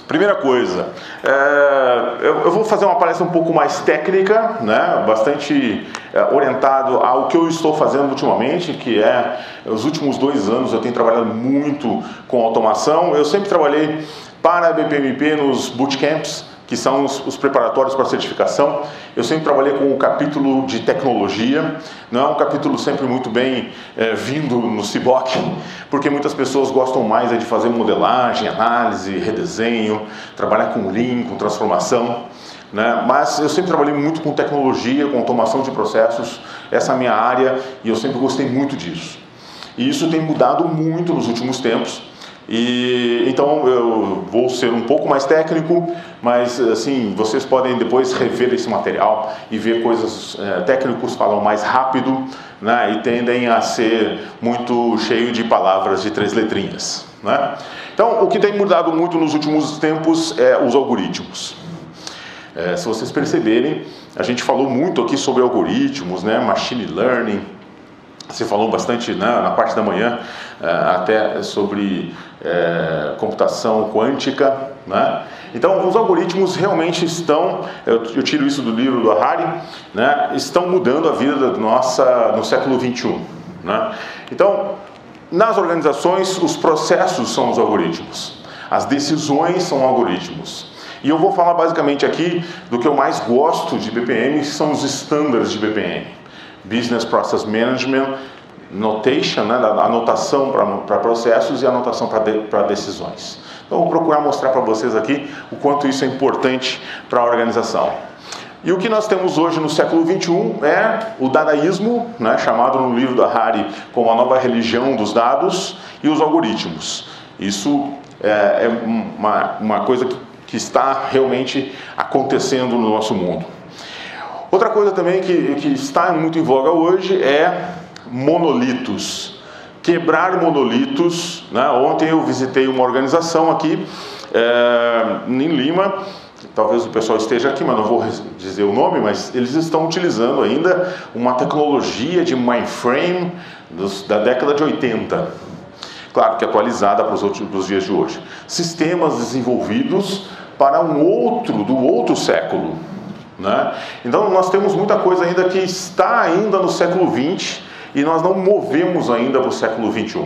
Primeira coisa, eu vou fazer uma palestra um pouco mais técnica, né? Bastante orientado ao que eu estou fazendo ultimamente, que é, os últimos 2 anos eu tenho trabalhado muito com automação. Eu sempre trabalhei para a BPMP nos bootcamps, que são os preparatórios para a certificação. Eu sempre trabalhei com o capítulo de tecnologia, não é um capítulo sempre muito bem vindo no CBOC, porque muitas pessoas gostam mais de fazer modelagem, análise, redesenho, trabalhar com Lean, com transformação, né? Mas eu sempre trabalhei muito com tecnologia, com automação de processos, essa é a minha área e eu sempre gostei muito disso. E isso tem mudado muito nos últimos tempos. E então eu vou ser um pouco mais técnico, mas assim, vocês podem depois rever esse material e ver coisas técnicos falam mais rápido, né, e tendem a ser muito cheio de palavras de 3 letrinhas, né? Então, o que tem mudado muito nos últimos tempos é os algoritmos. Se vocês perceberem, a gente falou muito aqui sobre algoritmos, né, machine learning. Você falou bastante, né, na parte da manhã até sobre computação quântica, né? Então, os algoritmos realmente estão, eu tiro isso do livro do Harari, né, estão mudando a vida nossa no século XXI, né? Então, nas organizações, os processos são os algoritmos, as decisões são algoritmos. E eu vou falar basicamente aqui do que eu mais gosto de BPM, que são os estándares de BPM. Business Process Management, Notation, né, anotação para processos e anotação para decisões. Então, eu vou procurar mostrar para vocês aqui o quanto isso é importante para a organização. E o que nós temos hoje no século XXI é o dadaísmo, né, chamado no livro da Harari como a nova religião dos dados, e os algoritmos. Isso é uma coisa que está realmente acontecendo no nosso mundo. Outra coisa também que está muito em voga hoje é monolitos. Quebrar monolitos, né? Ontem eu visitei uma organização aqui em Lima, talvez o pessoal esteja aqui, mas não vou dizer o nome, mas eles estão utilizando ainda uma tecnologia de mainframe da década de 80. Claro que atualizada para os dias de hoje. Sistemas desenvolvidos para do outro século, né? Então nós temos muita coisa ainda que está ainda no século XX e nós não movemos ainda para o século XXI.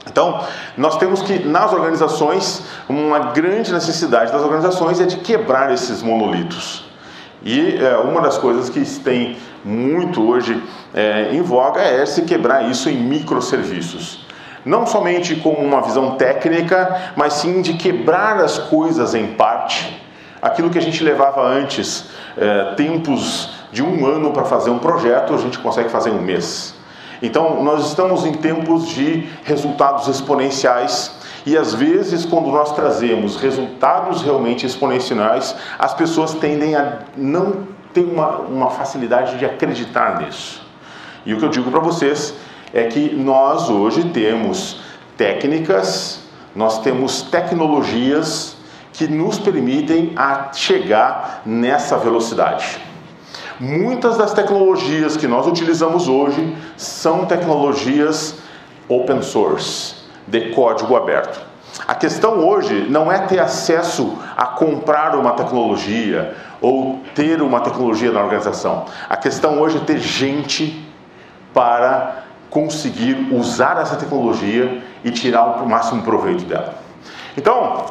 Então nós temos que, nas organizações, uma grande necessidade das organizações é de quebrar esses monolitos. E uma das coisas que tem muito hoje em voga é se quebrar isso em microserviços. Não somente com uma visão técnica, mas sim de quebrar as coisas em parte. Aquilo que a gente levava antes, tempos de 1 ano para fazer um projeto, a gente consegue fazer em 1 mês. Então, nós estamos em tempos de resultados exponenciais e, às vezes, quando nós trazemos resultados realmente exponenciais, as pessoas tendem a não ter uma facilidade de acreditar nisso. E o que eu digo para vocês é que nós hoje temos técnicas, nós temos tecnologias que nos permitem chegar nessa velocidade. Muitas das tecnologias que nós utilizamos hoje são tecnologias open source, de código aberto. A questão hoje não é ter acesso a comprar uma tecnologia ou ter uma tecnologia na organização. A questão hoje é ter gente para conseguir usar essa tecnologia e tirar o máximo proveito dela. Então,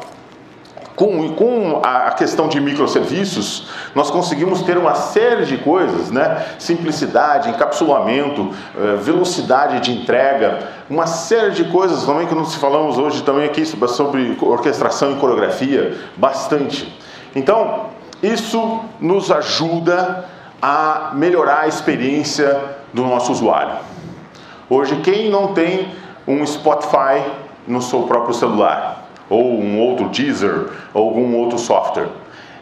com a questão de microserviços, nós conseguimos ter uma série de coisas, né? Simplicidade, encapsulamento, velocidade de entrega, uma série de coisas também que nós falamos hoje também aqui sobre orquestração e coreografia, bastante. Então, isso nos ajuda a melhorar a experiência do nosso usuário. Hoje, quem não tem um Spotify no seu próprio celular? Ou um outro Deezer, ou algum outro software?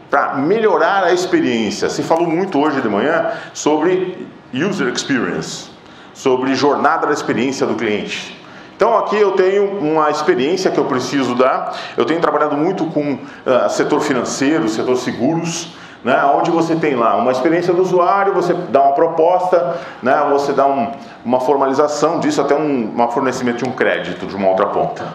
Para melhorar a experiência, se falou muito hoje de manhã sobre User Experience, sobre jornada da experiência do cliente. Então aqui eu tenho uma experiência que eu preciso dar. Eu tenho trabalhado muito com setor financeiro, setor seguros, né, onde você tem lá uma experiência do usuário, você dá uma proposta, né, você dá uma formalização disso, até um fornecimento de um crédito de uma outra ponta.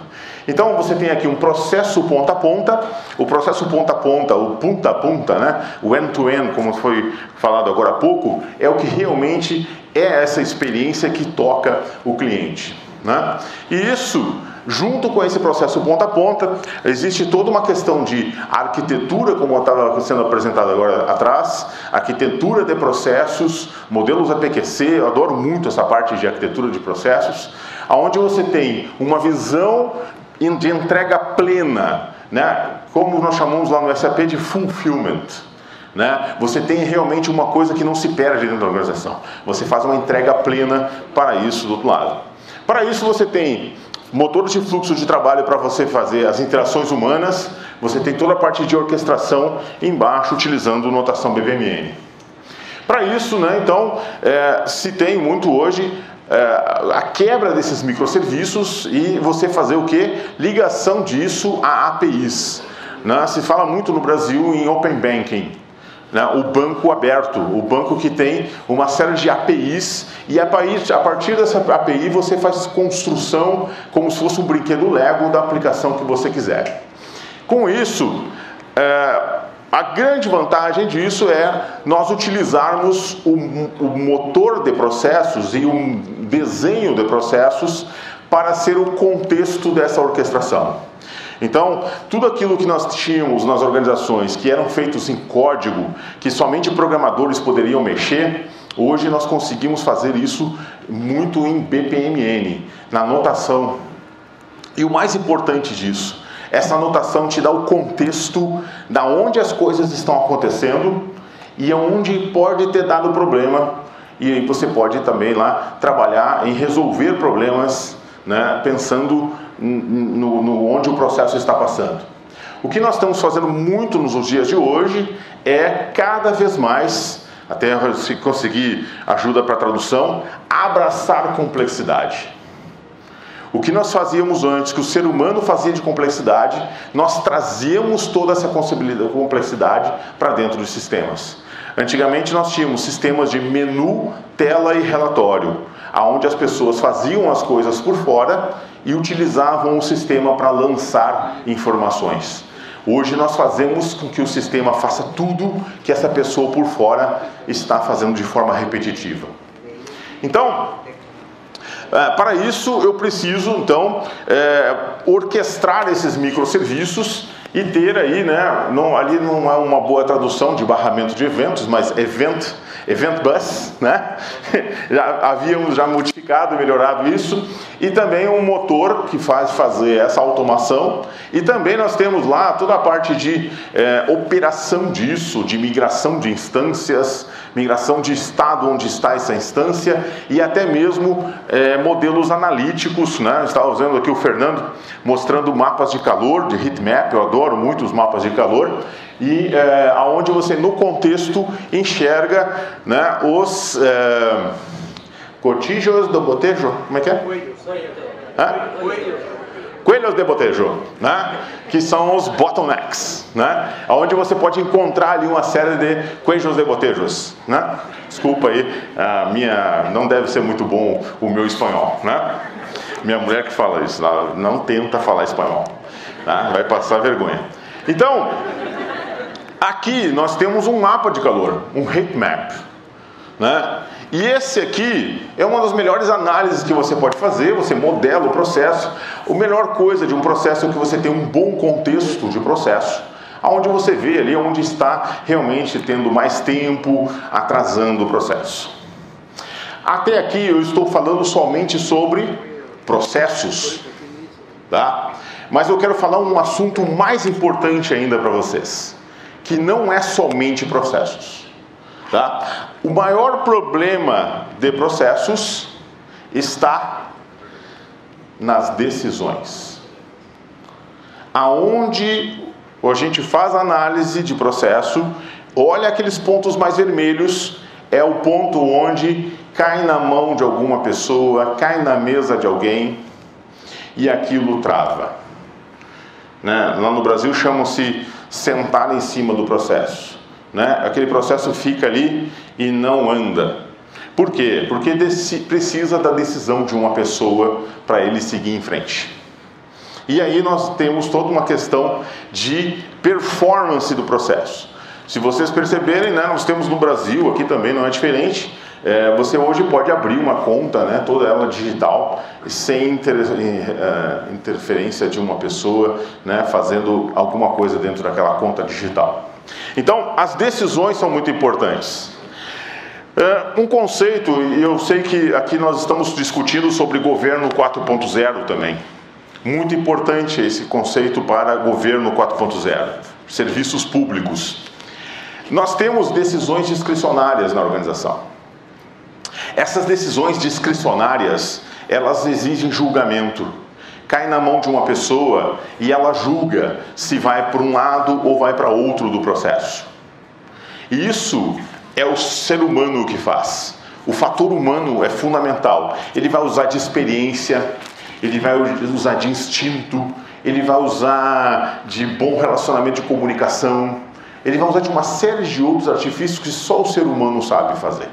Então você tem aqui um processo ponta a ponta, o processo ponta a ponta, o punta a punta, né? O end-to-end, como foi falado agora há pouco, é o que realmente é essa experiência que toca o cliente, né? E isso, junto com esse processo ponta a ponta, existe toda uma questão de arquitetura, como estava sendo apresentado agora atrás, arquitetura de processos, modelos APQC, eu adoro muito essa parte de arquitetura de processos, onde você tem uma visão de entrega plena, né? Como nós chamamos lá no SAP de fulfillment, né? Você tem realmente uma coisa que não se perde dentro da organização, você faz uma entrega plena para isso do outro lado. Para isso você tem motores de fluxo de trabalho para você fazer as interações humanas, você tem toda a parte de orquestração embaixo utilizando notação BPMN. Para isso, né, então, se tem muito hoje a quebra desses microserviços e você fazer o que? Ligação disso a APIs. Né? Se fala muito no Brasil em Open Banking, né? O banco aberto, o banco que tem uma série de APIs e a partir dessa API você faz construção como se fosse um brinquedo Lego da aplicação que você quiser. Com isso, a grande vantagem disso é nós utilizarmos o motor de processos e um desenho de processos para ser o contexto dessa orquestração. Então, tudo aquilo que nós tínhamos nas organizações que eram feitos em código, que somente programadores poderiam mexer, hoje nós conseguimos fazer isso muito em BPMN, na notação. E o mais importante disso, essa anotação te dá o contexto da onde as coisas estão acontecendo e onde pode ter dado problema. E aí você pode também lá trabalhar em resolver problemas, né, pensando no onde o processo está passando. O que nós estamos fazendo muito nos dias de hoje é cada vez mais, até se conseguir ajuda para a tradução, abraçar complexidade. O que nós fazíamos antes, que o ser humano fazia de complexidade, nós trazíamos toda essa complexidade para dentro dos sistemas. Antigamente nós tínhamos sistemas de menu, tela e relatório, onde as pessoas faziam as coisas por fora e utilizavam o sistema para lançar informações. Hoje nós fazemos com que o sistema faça tudo que essa pessoa por fora está fazendo de forma repetitiva. Então, para isso eu preciso então orquestrar esses microserviços e ter aí, né, ali não é uma boa tradução de barramento de eventos, mas Event Bus, né? Havíamos já modificado e melhorado isso, e também um motor que faz fazer essa automação, e também nós temos lá toda a parte de operação disso, de migração de instâncias, migração de estado onde está essa instância, e até mesmo modelos analíticos, né? Estava usando aqui o Fernando mostrando mapas de calor, de heatmap, eu adoro muito os mapas de calor, e aonde você no contexto enxerga, né, os cotillos do botejo, como é que é? Coelhos de botejo, né? Que são os bottlenecks, né? Onde você pode encontrar ali uma série de coelhos de botejos, né? Desculpa aí, não deve ser muito bom o meu espanhol, né? Minha mulher que fala isso, ela não tenta falar espanhol, tá? Vai passar vergonha. Então, aqui nós temos um mapa de calor, um heat map, né? E esse aqui é uma das melhores análises que você pode fazer. Você modela o processo. A melhor coisa de um processo é que você tem um bom contexto de processo, onde você vê ali onde está realmente tendo mais tempo, atrasando o processo. Até aqui eu estou falando somente sobre processos, tá? Mas eu quero falar um assunto mais importante ainda para vocês, que não é somente processos, tá? O maior problema de processos está nas decisões. Aonde a gente faz análise de processo, olha aqueles pontos mais vermelhos, é o ponto onde cai na mão de alguma pessoa, cai na mesa de alguém e aquilo trava, né? Lá no Brasil chamam-se sentar em cima do processo, né? Aquele processo fica ali e não anda. Por quê? Porque precisa da decisão de uma pessoa para ele seguir em frente. E aí nós temos toda uma questão de performance do processo. Se vocês perceberem, né, nós temos no Brasil, aqui também não é diferente, você hoje pode abrir uma conta, né, toda ela digital, sem interferência de uma pessoa, né, fazendo alguma coisa dentro daquela conta digital. Então, as decisões são muito importantes. Um conceito, e eu sei que aqui nós estamos discutindo sobre governo 4.0 também. Muito importante esse conceito para governo 4.0, serviços públicos. Nós temos decisões discricionárias na organização. Essas decisões discricionárias, elas exigem julgamento. Cai na mão de uma pessoa e ela julga se vai para um lado ou vai para outro do processo. E isso é o ser humano que faz. O fator humano é fundamental. Ele vai usar de experiência, ele vai usar de instinto, ele vai usar de bom relacionamento de comunicação, ele vai usar de uma série de outros artifícios que só o ser humano sabe fazer.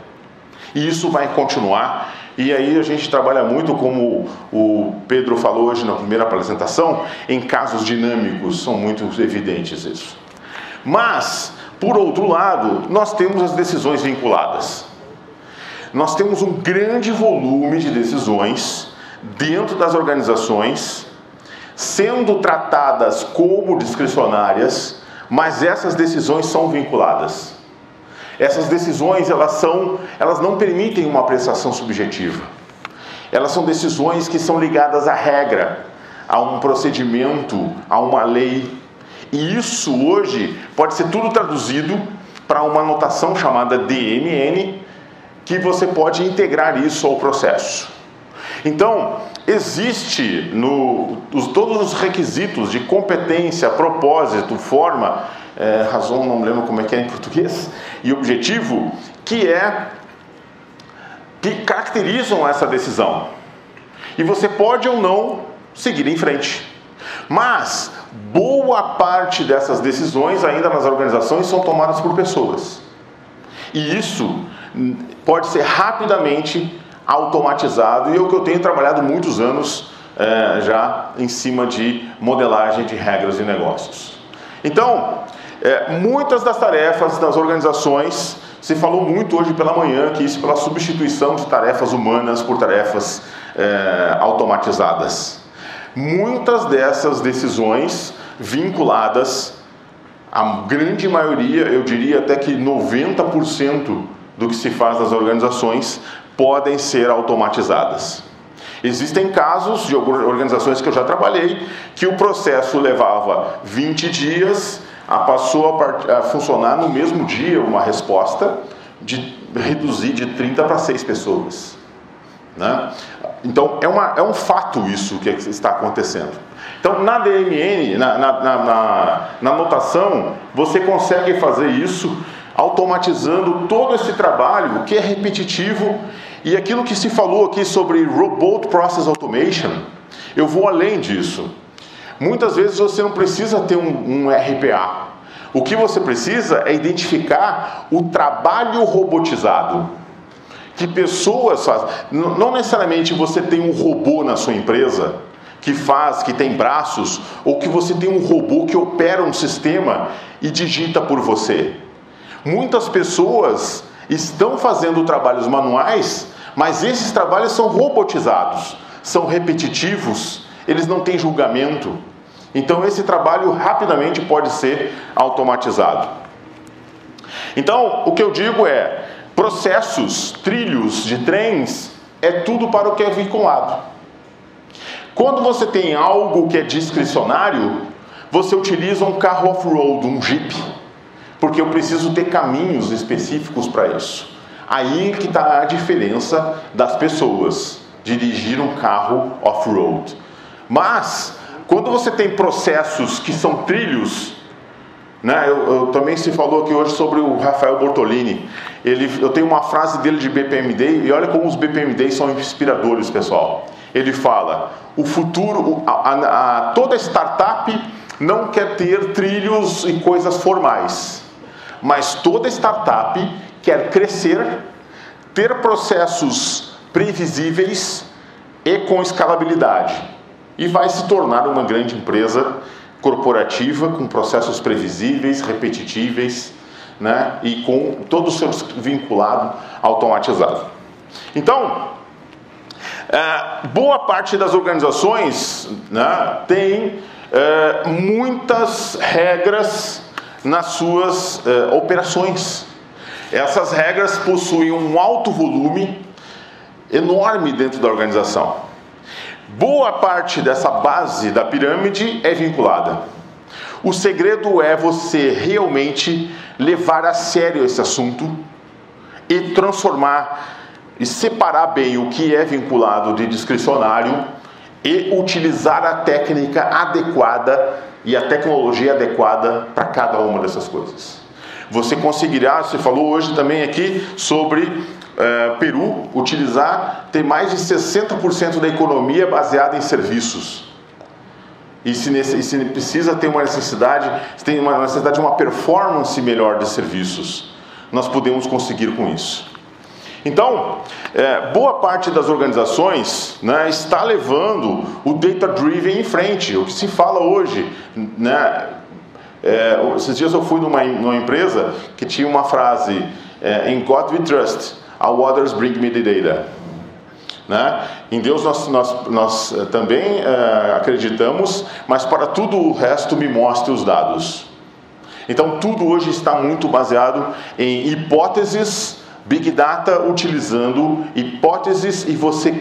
E isso vai continuar, e aí a gente trabalha muito, como o Pedro falou hoje na primeira apresentação, em casos dinâmicos, são muito evidentes isso. Mas, por outro lado, nós temos as decisões vinculadas. Nós temos um grande volume de decisões dentro das organizações, sendo tratadas como discricionárias, mas essas decisões são vinculadas. Essas decisões, elas não permitem uma apreciação subjetiva. Elas são decisões que são ligadas à regra, a um procedimento, a uma lei. E isso hoje pode ser tudo traduzido para uma notação chamada DMN, que você pode integrar isso ao processo. Então, existe todos os requisitos de competência, propósito, forma, razão, não me lembro como é que é em português, e objetivo, que caracterizam essa decisão. E você pode ou não seguir em frente. Mas boa parte dessas decisões ainda nas organizações são tomadas por pessoas. E isso pode ser rapidamente automatizado, e é o que eu tenho trabalhado muitos anos já em cima de modelagem de regras de negócios. Então, muitas das tarefas das organizações, se falou muito hoje pela manhã que isso pela substituição de tarefas humanas por tarefas automatizadas. Muitas dessas decisões vinculadas, a grande maioria, eu diria até que 90% do que se faz nas organizações, podem ser automatizadas. Existem casos de organizações que eu já trabalhei, que o processo levava 20 dias, passou a funcionar no mesmo dia uma resposta, de reduzir de 30 para 6 pessoas. Né? Então, é um fato isso que está acontecendo. Então, na DMN, na notação, você consegue fazer isso automatizando todo esse trabalho que é repetitivo. E aquilo que se falou aqui sobre Robot Process Automation, eu vou além disso. Muitas vezes você não precisa ter um RPA. O que você precisa é identificar o trabalho robotizado que pessoas fazem. Não necessariamente você tem um robô na sua empresa que tem braços, ou que você tem um robô que opera um sistema e digita por você. Muitas pessoas estão fazendo trabalhos manuais, mas esses trabalhos são robotizados, são repetitivos, eles não têm julgamento. Então esse trabalho rapidamente pode ser automatizado. Então, o que eu digo é, processos, trilhos de trens, é tudo para o que é vinculado. Quando você tem algo que é discricionário, você utiliza um carro off-road, um Jeep, porque eu preciso ter caminhos específicos para isso. Aí que está a diferença das pessoas, dirigir um carro off-road. Mas, quando você tem processos que são trilhos, né, eu também se falou aqui hoje sobre o Rafael Bortolini. Eu tenho uma frase dele de BPM Day, e olha como os BPM Days são inspiradores, pessoal. Ele fala, o futuro, toda startup não quer ter trilhos e coisas formais, mas toda startup quer crescer, ter processos previsíveis e com escalabilidade. e vai se tornar uma grande empresa corporativa com processos previsíveis, repetitíveis, né, e com todo o seu vinculado automatizado. Então, boa parte das organizações, né, tem muitas regras nas suas operações. Essas regras possuem um alto volume enorme dentro da organização. Boa parte dessa base da pirâmide é vinculada. O segredo é você realmente levar a sério esse assunto e transformar e separar bem o que é vinculado de discricionário e utilizar a técnica adequada e a tecnologia adequada para cada uma dessas coisas. Você conseguirá, você falou hoje também aqui sobre Peru, ter mais de 60% da economia baseada em serviços. E se precisa ter uma necessidade, tem uma necessidade de uma performance melhor de serviços, nós podemos conseguir com isso. Então, boa parte das organizações, né, está levando o data-driven em frente, o que se fala hoje, né? Esses dias eu fui numa empresa que tinha uma frase, "In God we trust, all others bring me the data." Né? Em Deus nós também acreditamos, mas para tudo o resto me mostre os dados. Então tudo hoje está muito baseado em hipóteses, Big Data utilizando hipóteses e você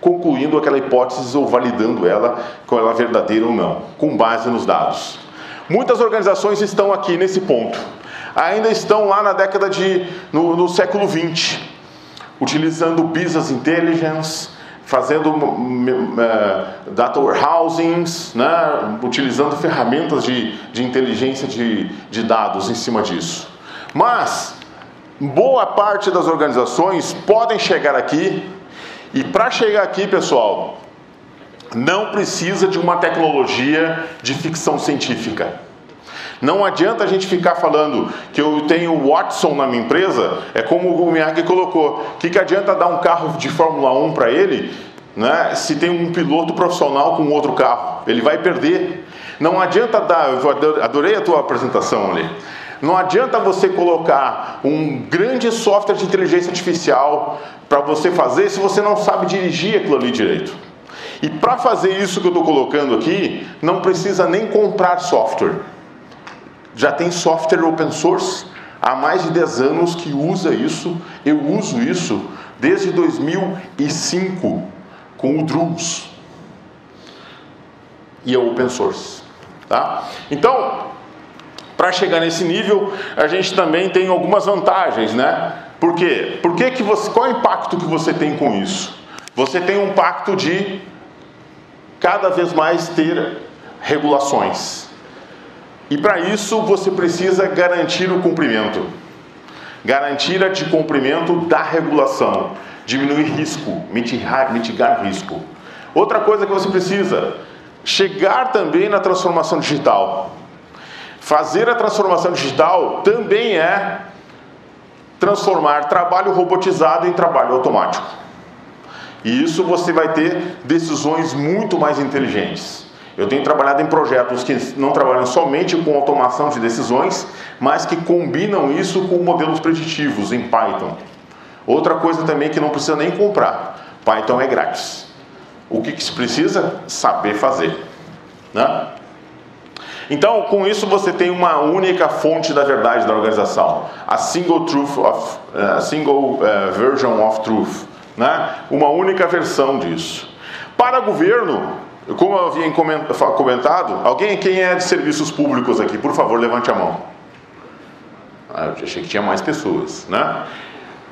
concluindo aquela hipótese ou validando ela, com ela verdadeira ou não, com base nos dados. Muitas organizações estão aqui nesse ponto. Ainda estão lá na década no século XX, utilizando Business Intelligence, fazendo data warehousings, né, utilizando ferramentas de inteligência de dados em cima disso. Mas boa parte das organizações podem chegar aqui, e para chegar aqui, pessoal, não precisa de uma tecnologia de ficção científica. Não adianta a gente ficar falando que eu tenho o Watson na minha empresa, é como o Miyagi colocou, que adianta dar um carro de Fórmula 1 para ele, né, se tem um piloto profissional com outro carro? Ele vai perder. Não adianta eu adorei a tua apresentação ali. Não adianta você colocar um grande software de inteligência artificial para você fazer se você não sabe dirigir aquilo ali direito. E para fazer isso que eu estou colocando aqui, não precisa nem comprar software. Já tem software open source há mais de 10 anos que usa isso. Eu uso isso desde 2005 com o Drums. E é open source. Tá? Então, para chegar nesse nível, a gente também tem algumas vantagens, né? Por quê? Qual é o impacto que você tem com isso? Você tem um impacto de cada vez mais ter regulações. E para isso você precisa garantir o cumprimento. Garantia de cumprimento da regulação. Diminuir risco, mitigar risco. Outra coisa que você precisa, chegar também na transformação digital. Fazer a transformação digital também é transformar trabalho robotizado em trabalho automático. E isso você vai ter decisões muito mais inteligentes. Eu tenho trabalhado em projetos que não trabalham somente com automação de decisões, mas que combinam isso com modelos preditivos em Python. Outra coisa também que não precisa nem comprar. Python é grátis. O que se precisa? Saber fazer. Né? Então, com isso você tem uma única fonte da verdade da organização. A single version of truth. Né? Uma única versão disso. Para governo, como eu havia comentado, quem é de serviços públicos aqui? Por favor, levante a mão. Eu achei que tinha mais pessoas, né?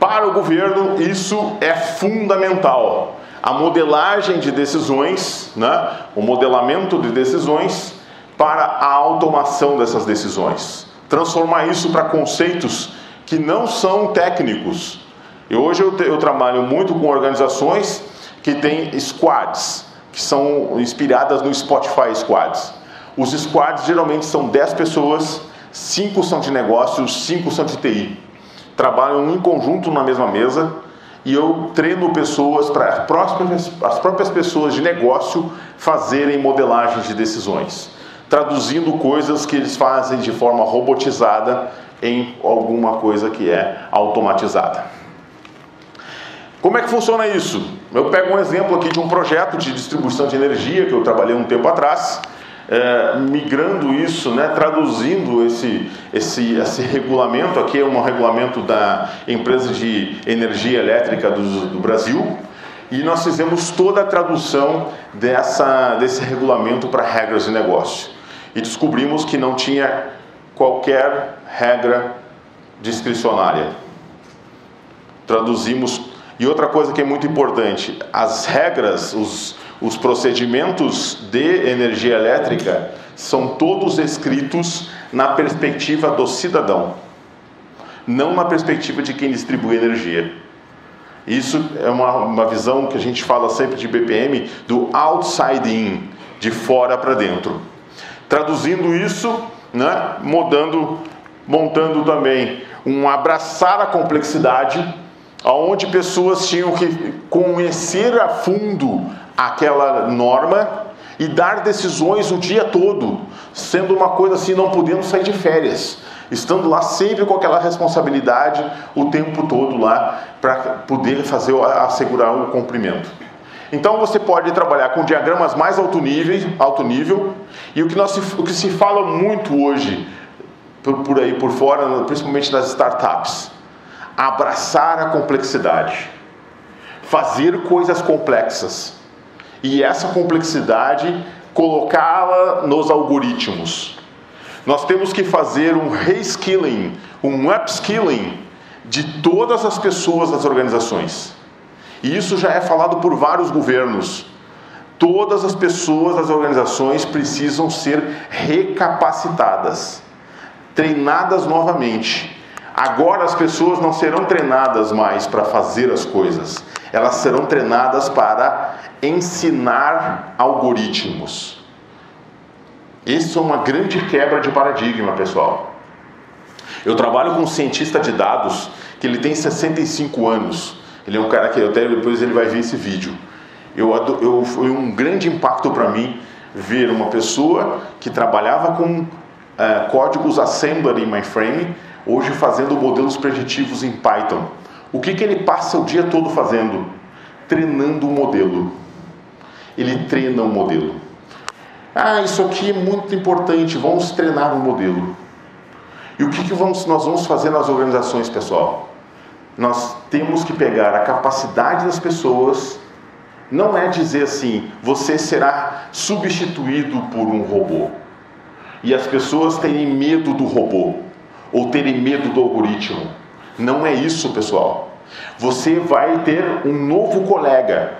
Para o governo, isso é fundamental. A modelagem de decisões, né? O modelamento de decisões para a automação dessas decisões. Transformar isso para conceitos que não são técnicos. E hoje eu trabalho muito com organizações que têm squads, que são inspiradas no Spotify Squads. Os squads geralmente são 10 pessoas, 5 são de negócios, 5 são de TI. Trabalham em conjunto na mesma mesa e eu treino pessoas para as próprias pessoas de negócio fazerem modelagens de decisões, traduzindo coisas que eles fazem de forma robotizada em alguma coisa que é automatizada. Como é que funciona isso? Eu pego um exemplo aqui de um projeto de distribuição de energia que eu trabalhei um tempo atrás, migrando isso, traduzindo esse regulamento. Aqui é um regulamento da empresa de energia elétrica do Brasil, e nós fizemos toda a tradução desse regulamento para regras de negócio, e descobrimos que não tinha qualquer regra discricionária. Traduzimos. E outra coisa que é muito importante, as regras, os procedimentos de energia elétrica são todos escritos na perspectiva do cidadão, não na perspectiva de quem distribui energia. Isso é uma visão que a gente fala sempre de BPM, do outside in, de fora para dentro. Traduzindo isso, montando também um abraçar a complexidade, onde pessoas tinham que conhecer a fundo aquela norma e dar decisões o dia todo, sendo uma coisa assim, não podendo sair de férias, estando lá sempre com aquela responsabilidade o tempo todo lá para poder assegurar o cumprimento. Então você pode trabalhar com diagramas mais alto nível, e o que se fala muito hoje por aí por fora, principalmente nas startups: abraçar a complexidade, fazer coisas complexas, e essa complexidade colocá-la nos algoritmos. Nós temos que fazer um reskilling, um upskilling de todas as pessoas das organizações. E isso já é falado por vários governos. Todas as pessoas das organizações precisam ser recapacitadas, treinadas novamente. Agora as pessoas não serão treinadas mais para fazer as coisas, elas serão treinadas para ensinar algoritmos. Isso é uma grande quebra de paradigma, pessoal. Eu trabalho com um cientista de dados que ele tem 65 anos. Ele é um cara que até depois ele vai ver esse vídeo. Foi um grande impacto para mim ver uma pessoa que trabalhava com códigos assembler em mainframe, hoje fazendo modelos preditivos em Python. O que ele passa o dia todo fazendo? Treinando o modelo. Ele treina o modelo. Isso aqui é muito importante, vamos treinar o modelo. E o que nós vamos fazer nas organizações, pessoal? Nós temos que pegar a capacidade das pessoas. Não é dizer assim, você será substituído por um robô, e as pessoas terem medo do robô, ou terem medo do algoritmo. Não é isso, pessoal. Você vai ter um novo colega.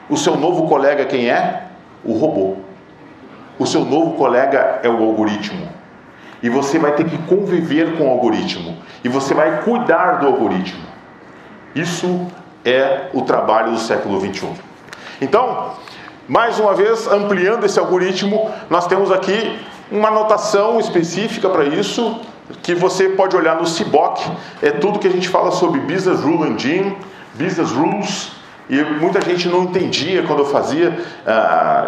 O seu novo colega quem é? O robô. O seu novo colega é o algoritmo. E você vai ter que conviver com o algoritmo. E você vai cuidar do algoritmo. Isso é o trabalho do século XXI. Então, mais uma vez, ampliando esse algoritmo, nós temos aqui uma notação específica para isso, que você pode olhar no CBOC. É tudo que a gente fala sobre Business Rule Engine, Business Rules, e muita gente não entendia quando eu fazia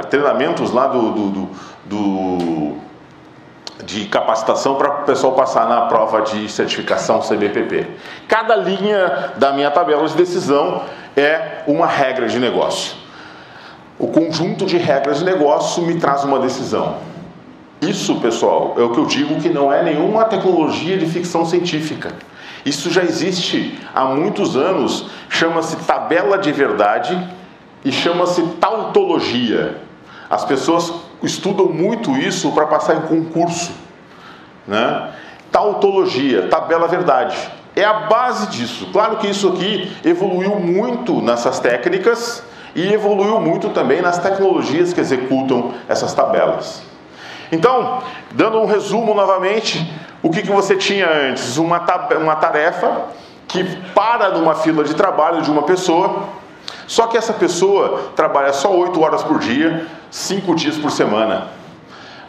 treinamentos lá de capacitação para o pessoal passar na prova de certificação CBPP. Cada linha da minha tabela de decisão é uma regra de negócio. O conjunto de regras de negócio me traz uma decisão. Isso, pessoal, é o que eu digo que não é nenhuma tecnologia de ficção científica. Isso já existe há muitos anos, chama-se tabela de verdade e chama-se tautologia. As pessoas estudam muito isso para passar em concurso, Tautologia, tabela verdade, é a base disso. Claro que isso aqui evoluiu muito nessas técnicas e evoluiu muito também nas tecnologias que executam essas tabelas. Então, dando um resumo novamente, o que você tinha antes? Uma tarefa que para numa fila de trabalho de uma pessoa, só que essa pessoa trabalha só 8 horas por dia, 5 dias por semana.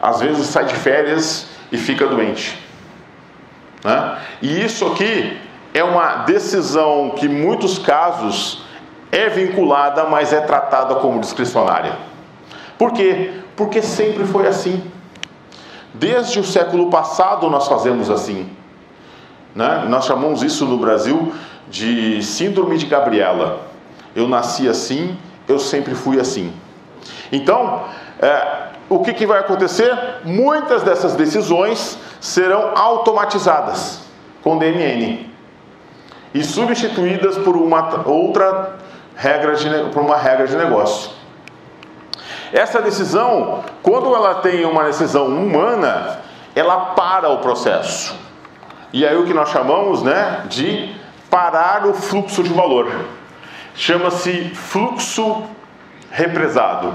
Às vezes sai de férias e fica doente. E isso aqui é uma decisão que, em muitos casos, é vinculada, mas é tratada como discricionária. Por quê? Porque sempre foi assim. Desde o século passado nós fazemos assim, né? Nós chamamos isso no Brasil de síndrome de Gabriela. Eu nasci assim, eu sempre fui assim. Então, o que vai acontecer? Muitas dessas decisões serão automatizadas com DMN e substituídas por uma outra regra de negócio. Essa decisão, quando ela tem uma decisão humana, ela para o processo. E aí o que nós chamamos, né, de parar o fluxo de valor. Chama-se fluxo represado.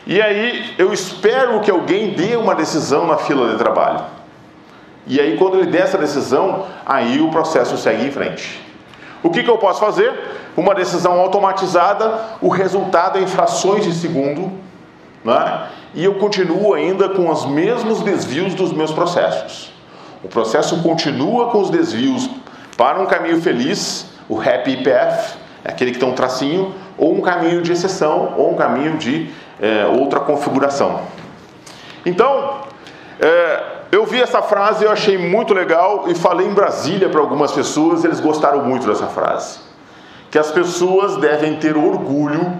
E aí eu espero que alguém dê uma decisão na fila de trabalho. E aí quando ele der essa decisão, aí o processo segue em frente. O que eu posso fazer? Uma decisão automatizada, o resultado é em frações de segundo, né? E eu continuo ainda com os mesmos desvios dos meus processos. O processo continua com os desvios para um caminho feliz, o happy path, aquele que tem um tracinho, ou um caminho de exceção, ou um caminho de outra configuração. Então, eu vi essa frase, eu achei muito legal e falei em Brasília para algumas pessoas, eles gostaram muito dessa frase. Que as pessoas devem ter orgulho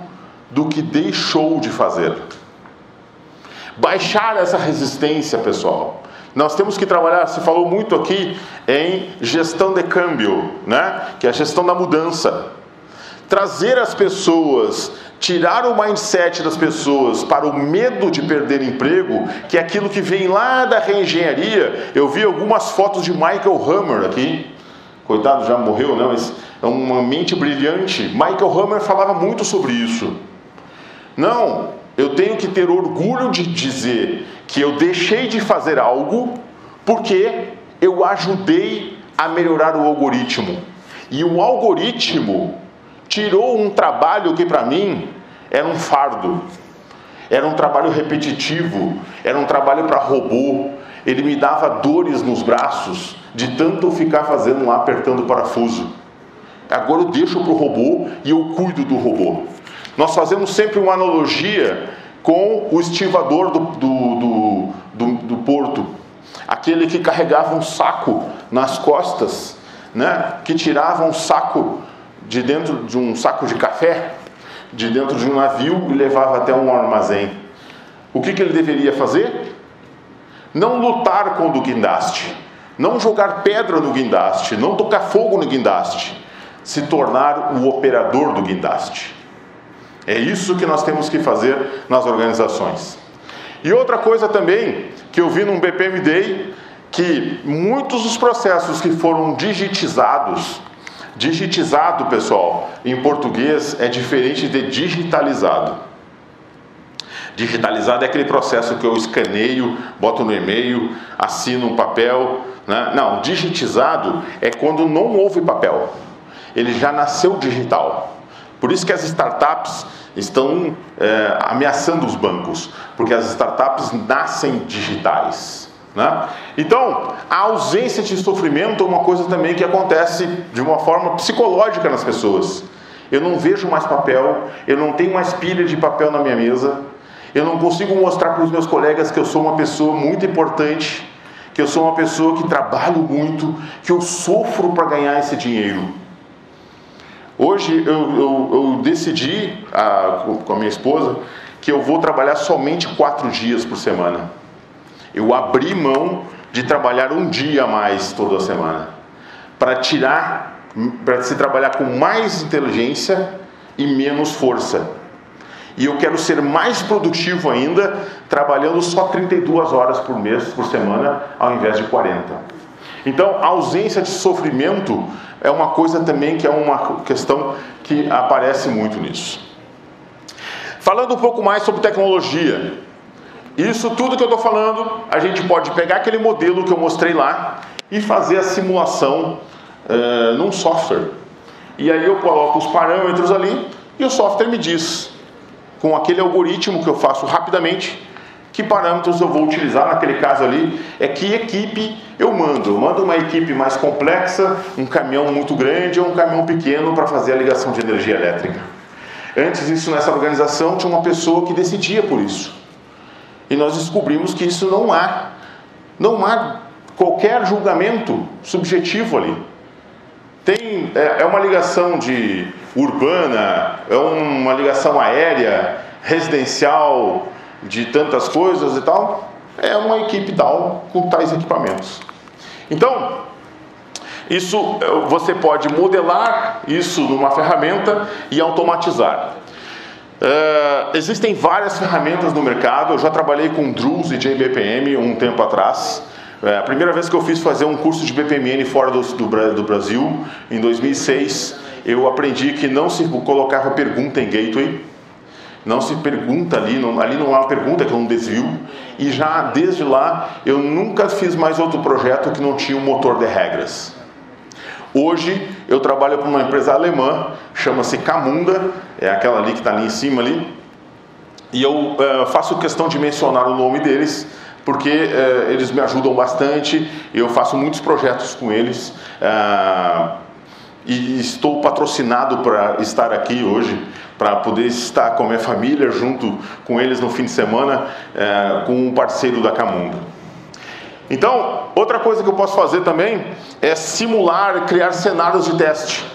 do que deixou de fazer. Baixar essa resistência, pessoal. Nós temos que trabalhar, se falou muito aqui em gestão de câmbio, né? Que é a gestão da mudança. Trazer as pessoas, tirar o mindset das pessoas para o medo de perder emprego, que é aquilo que vem lá da reengenharia. Eu vi algumas fotos de Michael Hammer aqui. Coitado, já morreu, né? Mas é uma mente brilhante. Michael Hammer falava muito sobre isso. Não, eu tenho que ter orgulho de dizer que eu deixei de fazer algo porque eu ajudei a melhorar o algoritmo. E o algoritmo tirou um trabalho que para mim era um fardo. Era um trabalho repetitivo, era um trabalho para robô. Ele me dava dores nos braços de tanto ficar fazendo lá, apertando o parafuso. Agora eu deixo para o robô e eu cuido do robô. Nós fazemos sempre uma analogia com o estivador do porto. Aquele que carregava um saco nas costas, né? Que tirava um saco de dentro de um saco de café, de dentro de um navio e levava até um armazém. O que ele deveria fazer? Não lutar com o guindaste, não jogar pedra no guindaste, não tocar fogo no guindaste, se tornar o operador do guindaste. É isso que nós temos que fazer nas organizações. E outra coisa também, que eu vi num BPM Day, que muitos dos processos que foram digitizado, pessoal, em português é diferente de digitalizado. Digitalizado é aquele processo que eu escaneio, boto no e-mail, assino um papel, né? Não, digitizado é quando não houve papel. Ele já nasceu digital. Por isso que as startups estão ameaçando os bancos, porque as startups nascem digitais, né? Então, a ausência de sofrimento é uma coisa também que acontece de uma forma psicológica nas pessoas. Eu não vejo mais papel, eu não tenho mais pilha de papel na minha mesa, eu não consigo mostrar para os meus colegas que eu sou uma pessoa muito importante, que eu sou uma pessoa que trabalho muito, que eu sofro para ganhar esse dinheiro. Hoje eu decidi com a minha esposa que eu vou trabalhar somente 4 dias por semana. Eu abri mão de trabalhar um dia a mais toda semana, para se trabalhar com mais inteligência e menos força. E eu quero ser mais produtivo ainda, trabalhando só 32 horas por mês, por semana, ao invés de 40. Então, a ausência de sofrimento é uma coisa também que é uma questão que aparece muito nisso. Falando um pouco mais sobre tecnologia, isso tudo que eu estou falando, a gente pode pegar aquele modelo que eu mostrei lá e fazer a simulação num software. E aí eu coloco os parâmetros ali e o software me diz, com aquele algoritmo que eu faço rapidamente, Que parâmetros eu vou utilizar naquele caso ali, é que equipe eu mando. Eu mando uma equipe mais complexa, um caminhão muito grande ou um caminhão pequeno para fazer a ligação de energia elétrica. Antes disso, nessa organização, tinha uma pessoa que decidia por isso. E nós descobrimos que isso não há qualquer julgamento subjetivo ali. É uma ligação urbana, é uma ligação aérea, residencial, de tantas coisas e tal, é uma equipe tal com tais equipamentos. Então, isso você pode modelar isso numa ferramenta e automatizar. Existem várias ferramentas no mercado. Eu já trabalhei com Druze e JBPM um tempo atrás. A primeira vez que eu fiz fazer um curso de BPMN fora do Brasil, em 2006, eu aprendi que não se colocava pergunta em gateway. Não se pergunta ali não há uma pergunta, que é um desvio. E já desde lá, eu nunca fiz mais outro projeto que não tinha um motor de regras. Hoje, eu trabalho para uma empresa alemã, chama-se Camunda, é aquela ali que está ali em cima ali. E eu faço questão de mencionar o nome deles, porque eles me ajudam bastante. Eu faço muitos projetos com eles. E estou patrocinado para estar aqui hoje, para poder estar com a minha família, junto com eles no fim de semana, com um parceiro da Camunda. Então, outra coisa que eu posso fazer também é simular, criar cenários de teste.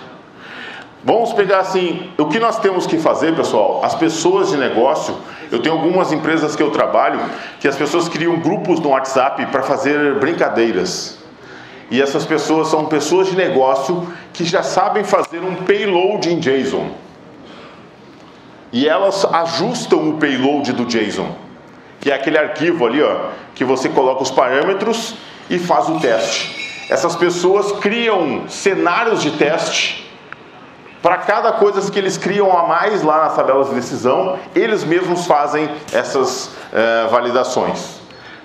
Vamos pegar assim, o que nós temos que fazer, pessoal? As pessoas de negócio, eu tenho algumas empresas que eu trabalho, que as pessoas criam grupos no WhatsApp para fazer brincadeiras. E essas pessoas são pessoas de negócio que já sabem fazer um payload em JSON. E elas ajustam o payload do JSON, que é aquele arquivo ali, ó, que você coloca os parâmetros e faz o teste. Essas pessoas criam cenários de teste para cada coisa que eles criam a mais lá nas tabelas de decisão. Eles mesmos fazem essas validações.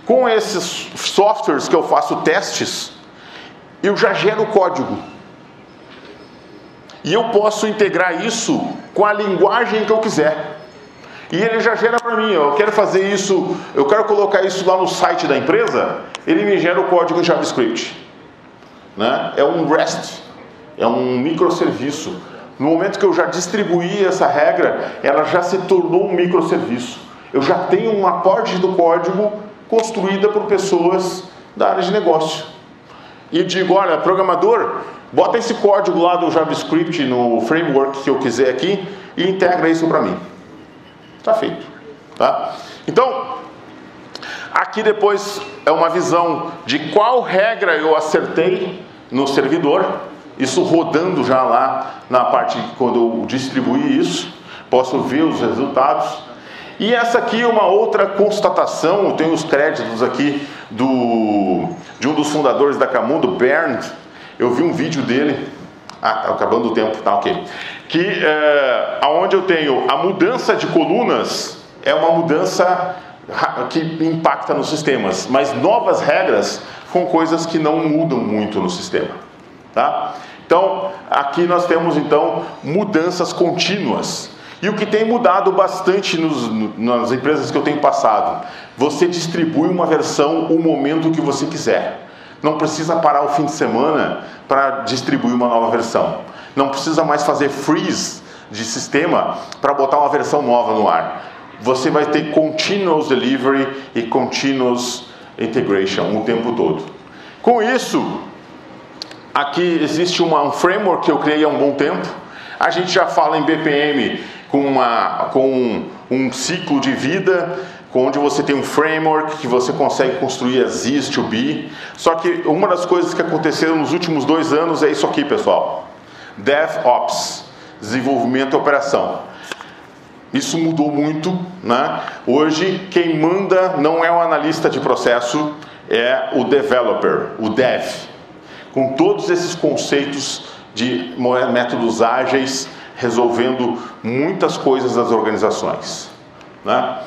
Com esses softwares que eu faço testes, eu já gero código. E eu posso integrar isso com a linguagem que eu quiser. E ele já gera para mim, eu quero fazer isso, eu quero colocar isso lá no site da empresa, ele me gera o código em JavaScript. Né? É um REST, é um microserviço. No momento que eu já distribuí essa regra, ela já se tornou um microserviço. Eu já tenho uma parte do código construída por pessoas da área de negócio. E digo, olha, programador, bota esse código lá do JavaScript no framework que eu quiser aqui e integra isso para mim. Está feito. Tá? Então, aqui depois é uma visão de qual regra eu acertei no servidor. Isso rodando já lá na parte quando eu distribuí isso. Posso ver os resultados. E essa aqui é uma outra constatação. Eu tenho os créditos aqui de um dos fundadores da Camunda, o Bernd. Eu vi um vídeo dele. Tá acabando o tempo, tá ok. Que aonde eu tenho a mudança de colunas é uma mudança que impacta nos sistemas, mas novas regras com coisas que não mudam muito no sistema, tá? Então aqui nós temos então mudanças contínuas. E o que tem mudado bastante nas empresas que eu tenho passado, você distribui uma versão o momento que você quiser. Não precisa parar o fim de semana para distribuir uma nova versão. Não precisa mais fazer freeze de sistema para botar uma versão nova no ar. Você vai ter continuous delivery e continuous integration o tempo todo. Com isso, aqui existe um framework que eu criei há um bom tempo. A gente já fala em BPM com um ciclo de vida, onde você tem um framework que você consegue construir as Is to be. Só que uma das coisas que aconteceram nos últimos 2 anos é isso aqui, pessoal. DevOps, desenvolvimento e operação. Isso mudou muito, né? Hoje, quem manda não é o analista de processo, é o developer, o dev. Com todos esses conceitos de métodos ágeis, resolvendo muitas coisas das organizações, né?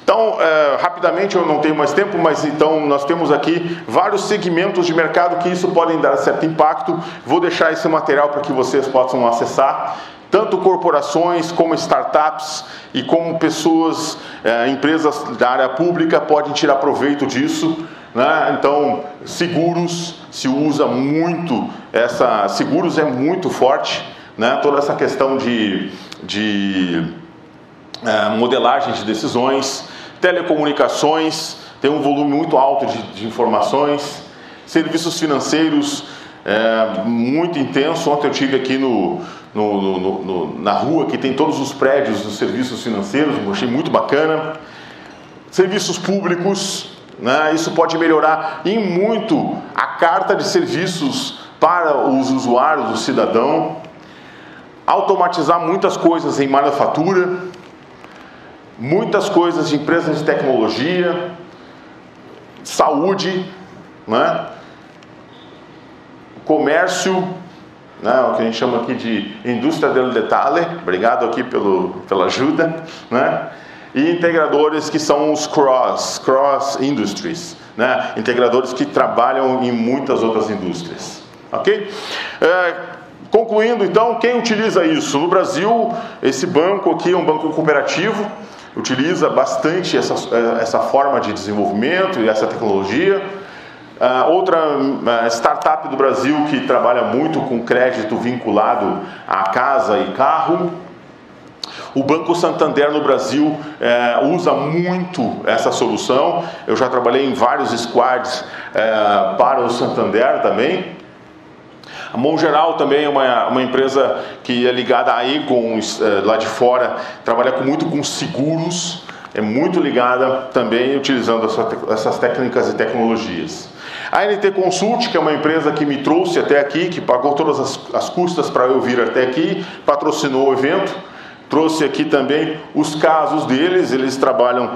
Então, rapidamente, eu não tenho mais tempo, mas então nós temos aqui vários segmentos de mercado que isso podem dar certo impacto. Vou deixar esse material para que vocês possam acessar. tanto corporações como startups e como pessoas, empresas da área pública podem tirar proveito disso, né? Então, seguros, se usa muito, seguros é muito forte, né? Toda essa questão de modelagem de decisões, telecomunicações, tem um volume muito alto de informações, serviços financeiros, muito intenso. Ontem eu estive aqui na rua, que tem todos os prédios dos serviços financeiros, achei muito bacana. Serviços públicos, né? Isso pode melhorar em muito a carta de serviços para os usuários, o cidadão. Automatizar muitas coisas em manufatura, muitas coisas de empresas de tecnologia, saúde, né? Comércio, né? O que a gente chama aqui de indústria del detalhe. Obrigado aqui pela ajuda, né? E integradores que são os cross industries, né? Integradores que trabalham em muitas outras indústrias, ok? Concluindo, então, quem utiliza isso? No Brasil, esse banco aqui é um banco cooperativo, utiliza bastante essa forma de desenvolvimento e essa tecnologia. Outra startup do Brasil que trabalha muito com crédito vinculado a casa e carro. O Banco Santander no Brasil usa muito essa solução. Eu já trabalhei em vários squads para o Santander também. A Mongeral também é uma empresa que é ligada à Aegon, lá de fora, trabalha muito com seguros, é muito ligada também utilizando essas técnicas e tecnologias. A NT Consult, que é uma empresa que me trouxe até aqui, que pagou todas as custas para eu vir até aqui, patrocinou o evento, trouxe aqui também os casos deles. Eles trabalham,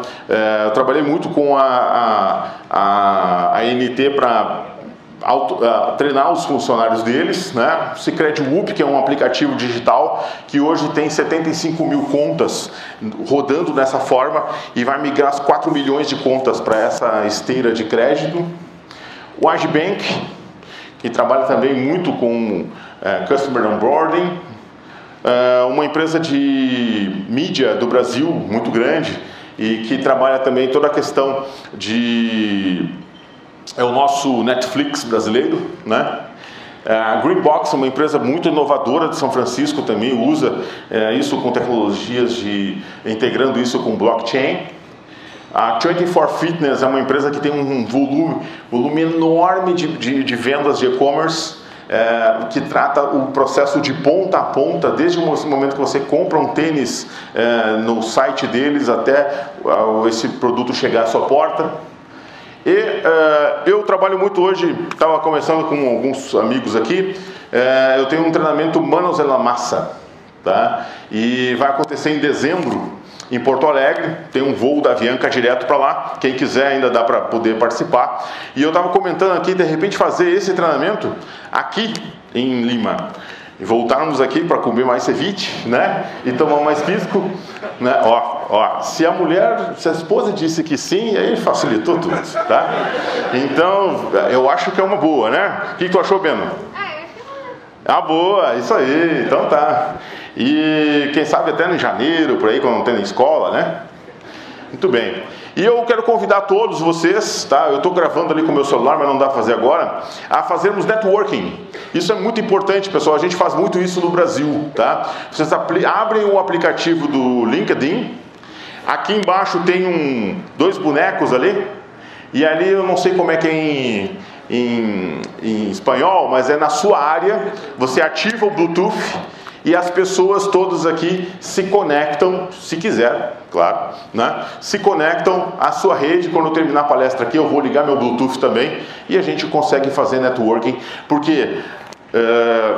eu trabalhei muito com a NT para treinar os funcionários deles, né? O Sicredi Up, que é um aplicativo digital que hoje tem 75 mil contas rodando dessa forma e vai migrar as 4 milhões de contas para essa esteira de crédito. O Agibank, que trabalha também muito com Customer Onboarding, uma empresa de mídia do Brasil muito grande e que trabalha também toda a questão é o nosso Netflix brasileiro, né? A Greenbox é uma empresa muito inovadora de São Francisco, também usa isso com tecnologias integrando isso com blockchain. A 24 Fitness é uma empresa que tem um volume enorme de vendas de e-commerce, que trata o processo de ponta a ponta, desde o momento que você compra um tênis no site deles até esse produto chegar à sua porta. E eu trabalho muito hoje, estava conversando com alguns amigos aqui, eu tenho um treinamento Manos en la Massa, tá? E vai acontecer em dezembro, em Porto Alegre, tem um voo da Avianca direto para lá, quem quiser ainda dá para poder participar. E eu estava comentando aqui, de repente fazer esse treinamento aqui em Lima. E voltarmos aqui para comer mais ceviche, né? E tomar mais pisco, né? Se a esposa disse que sim, aí facilitou tudo, tá? Então, eu acho que é uma boa, né? O que tu achou, Beno? Boa, isso aí, então tá. E quem sabe até em janeiro, por aí, quando não tem na escola, né? Muito bem. E eu quero convidar todos vocês, tá? Eu estou gravando ali com o meu celular, mas não dá para fazer agora, a fazermos networking. Isso é muito importante, pessoal. A gente faz muito isso no Brasil, tá? Vocês abrem o aplicativo do LinkedIn. Aqui embaixo tem dois bonecos ali. E ali eu não sei como é que é em espanhol, mas é na sua área. Você ativa o Bluetooth e as pessoas todas aqui se conectam, se quiser, claro, né? Se conectam à sua rede. Quando eu terminar a palestra aqui, eu vou ligar meu Bluetooth também e a gente consegue fazer networking, porque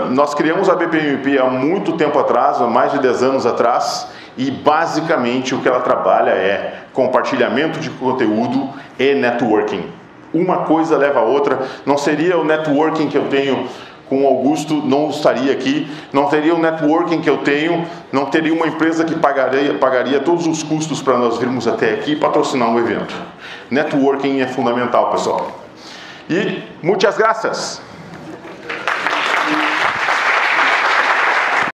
nós criamos a BPMP há muito tempo atrás, há mais de 10 anos atrás, e basicamente o que ela trabalha é compartilhamento de conteúdo e networking. Uma coisa leva a outra. Não seria o networking que eu tenho com o Augusto, não estaria aqui. Não teria o networking que eu tenho, não teria uma empresa que pagaria todos os custos para nós virmos até aqui e patrocinar um evento. Networking é fundamental, pessoal. E muitas graças!